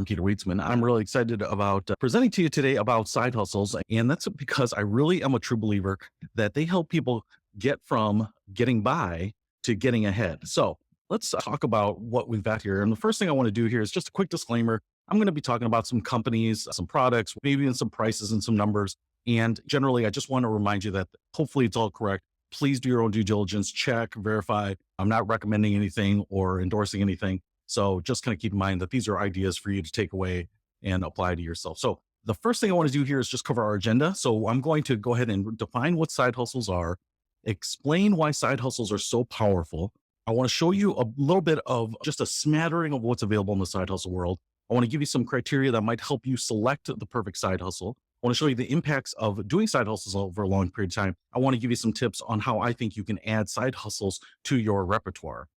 Peter Waitzman. I'm really excited about presenting to you today about side hustles. And that's because I really am a true believer that they help people get from getting by to getting ahead. So let's talk about what we've got here. And the first thing I want to do here is just a quick disclaimer. I'm going to be talking about some companies, some products, maybe even some prices and some numbers. And generally, I just want to remind you that hopefully it's all correct. Please do your own due diligence, check, verify. I'm not recommending anything or endorsing anything. So just kind of keep in mind that these are ideas for you to take away and apply to yourself. So the first thing I want to do here is just cover our agenda. So I'm going to go ahead and define what side hustles are, explain why side hustles are so powerful. I want to show you a little bit of just a smattering of what's available in the side hustle world. I want to give you some criteria that might help you select the perfect side hustle. I want to show you the impacts of doing side hustles over a long period of time. I want to give you some tips on how I think you can add side hustles to your repertoire.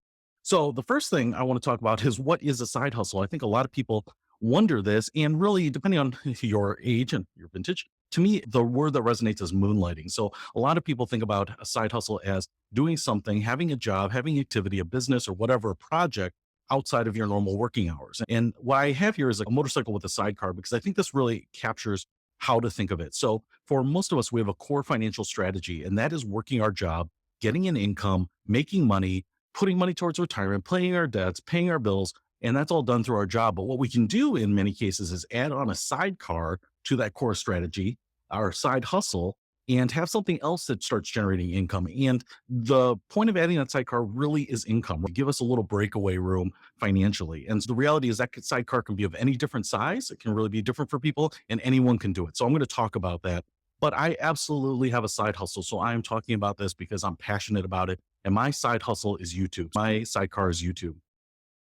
So the first thing I want to talk about is what is a side hustle? I think a lot of people wonder this, and really, depending on your age and your vintage, to me, the word that resonates is moonlighting. So a lot of people think about a side hustle as doing something, having a job, having activity, a business, or whatever, a project outside of your normal working hours. And what I have here is a motorcycle with a sidecar, because I think this really captures how to think of it. So for most of us, we have a core financial strategy, and that is working our job, getting an income, making money, putting money towards retirement, paying our debts, paying our bills, and that's all done through our job. But what we can do in many cases is add on a sidecar to that core strategy, our side hustle, and have something else that starts generating income. And the point of adding that sidecar really is income. Give us a little breakaway room financially. And so the reality is that sidecar can be of any different size. It can really be different for people, and anyone can do it. So I'm going to talk about that. But I absolutely have a side hustle. So I'm talking about this because I'm passionate about it. And my side hustle is YouTube. My sidecar is YouTube.